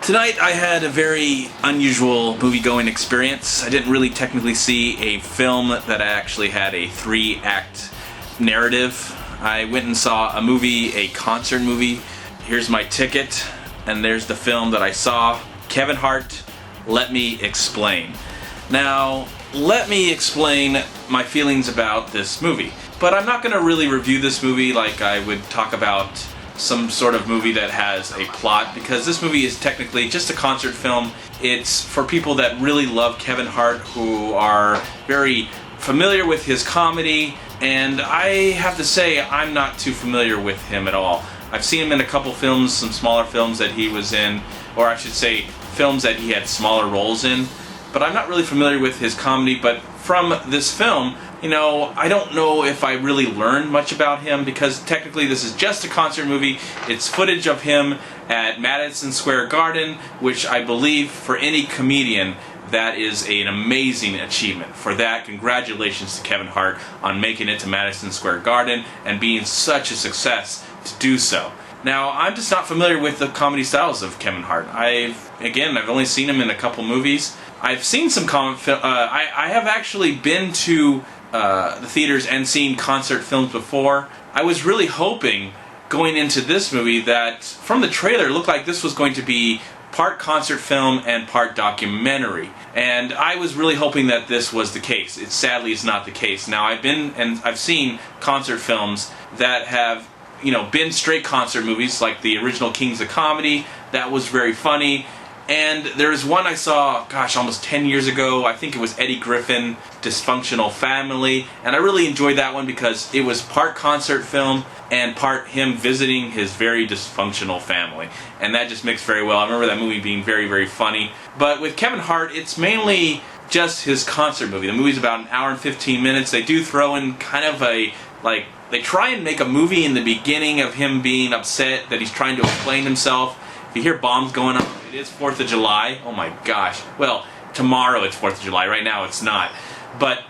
Tonight I had a very unusual movie-going experience. I didn't really technically see a film that actually had a 3-act narrative. I went and saw a movie, a concert movie. Here's my ticket, and there's the film that I saw. Kevin Hart, Let Me Explain. Now, let me explain my feelings about this movie. But I'm not going to really review this movie like I would talk about some sort of movie that has a plot, because this movie is technically just a concert film. It's for people that really love Kevin Hart, who are very familiar with his comedy, and I have to say I'm not too familiar with him at all. I've seen him in a couple films, some smaller films that he was in, or I should say films that he had smaller roles in, but I'm not really familiar with his comedy. But from this film, you know, I don't know if I really learned much about him, because technically this is just a concert movie. It's footage of him at Madison Square Garden, which I believe for any comedian, that is an amazing achievement. For that, congratulations to Kevin Hart on making it to Madison Square Garden and being such a success to do so. Now, I'm just not familiar with the comedy styles of Kevin Hart. I've only seen him in a couple movies. I've seen some I have actually been to the theaters and seen concert films before. I was really hoping going into this movie that from the trailer it looked like this was going to be part concert film and part documentary, and I was really hoping that this was the case. It sadly is not the case. Now, I've seen concert films that have, you know, been straight concert movies, like the original Kings of Comedy. That was very funny. And there's one I saw, gosh, almost 10 years ago. I think it was Eddie Griffin, Dysfunctional Family. And I really enjoyed that one because it was part concert film and part him visiting his very dysfunctional family. And that just mixed very well. I remember that movie being very, very funny. But with Kevin Hart, it's mainly just his concert movie. The movie's about an hour and 15 minutes. They do throw in kind of they try and make a movie in the beginning of him being upset that he's trying to explain himself. If you hear bombs going off, it is 4th of July. Oh my gosh. Well, tomorrow it's 4th of July. Right now it's not. But,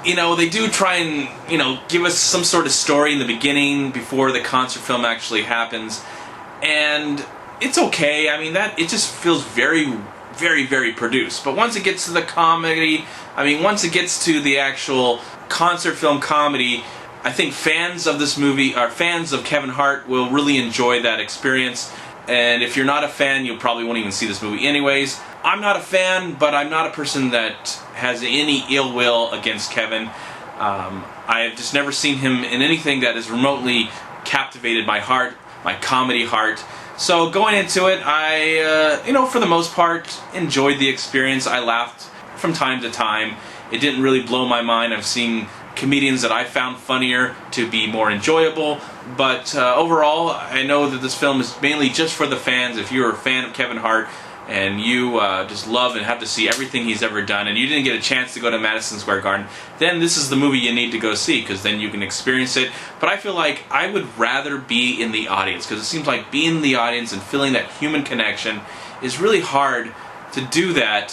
you know, they do try and, you know, give us some sort of story in the beginning before the concert film actually happens. And it's okay. I mean, it just feels very, very, very produced. But once it gets to the comedy, once it gets to the actual concert film comedy, I think fans of this movie, or fans of Kevin Hart, will really enjoy that experience. And if you're not a fan, you probably won't even see this movie anyways. I'm not a fan, but I'm not a person that has any ill will against Kevin. I've just never seen him in anything that has remotely captivated my heart, my comedy heart. So going into it, I, for the most part, enjoyed the experience. I laughed from time to time. It didn't really blow my mind. I've seen comedians that I found funnier to be more enjoyable, but overall, I know that this film is mainly just for the fans. If you're a fan of Kevin Hart and you just love and have to see everything he's ever done, and you didn't get a chance to go to Madison Square Garden, then this is the movie you need to go see, because then you can experience it. But I feel like I would rather be in the audience, because it seems like being in the audience and feeling that human connection is really hard to do that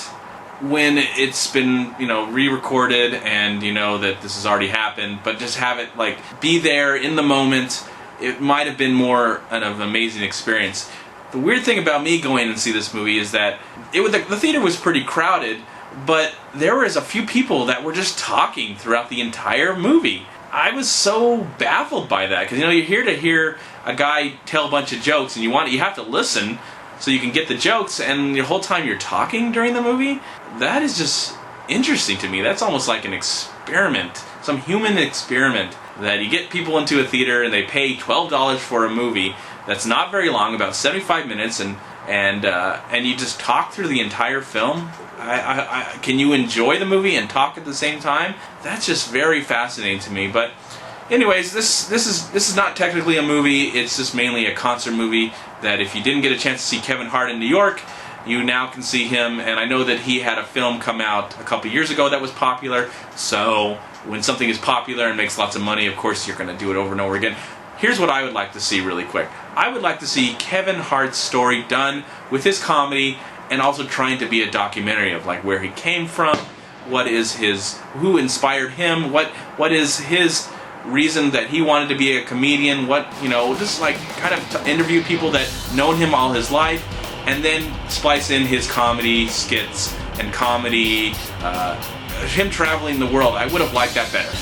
when it's been, re-recorded and you know that this has already happened. But just have it, be there in the moment. It might have been more of an amazing experience. The weird thing about me going and see this movie is that the theater was pretty crowded, but there was a few people that were just talking throughout the entire movie. I was so baffled by that, because you're here to hear a guy tell a bunch of jokes, and you have to listen so you can get the jokes, and the whole time you're talking during the movie. That is just interesting to me. That's almost like an experiment, some human experiment, that you get people into a theater and they pay $12 for a movie that's not very long, about 75 minutes, and you just talk through the entire film. Can you enjoy the movie and talk at the same time? That's just very fascinating to me. But anyways, this is not technically a movie. It's just mainly a concert movie that if you didn't get a chance to see Kevin Hart in New York, you now can see him. And I know that he had a film come out a couple years ago that was popular. So when something is popular and makes lots of money, of course you're going to do it over and over again. Here's what I would like to see really quick. I would like to see Kevin Hart's story done with his comedy, and also trying to be a documentary of where he came from, who inspired him, what is his reason that he wanted to be a comedian, what, you know, just like kind of interview people that known him all his life, and then splice in his comedy skits and comedy, him traveling the world. I would have liked that better.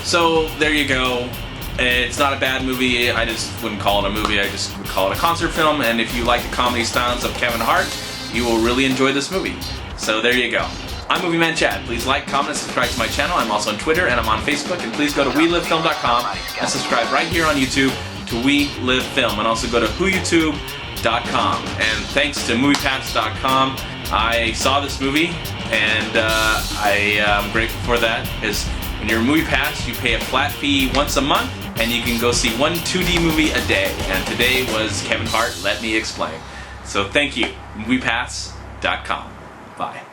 So there you go. It's not a bad movie. I just wouldn't call it a movie. I just would call it a concert film. And if you like the comedy styles of Kevin Hart, you will really enjoy this movie. So there you go. I'm MovieManCHAD. Please like, comment, and subscribe to my channel. I'm also on Twitter and I'm on Facebook. And please go to WeLiveFilm.com and subscribe right here on YouTube to We Live Film. And also go to WhoYouTube.com. And thanks to MoviePass.com, I saw this movie, and I am grateful for that. Because when you're a Movie Pass, you pay a flat fee once a month, and you can go see one 2D movie a day. And today was Kevin Hart, Let Me Explain. So thank you, MoviePass.com. Bye.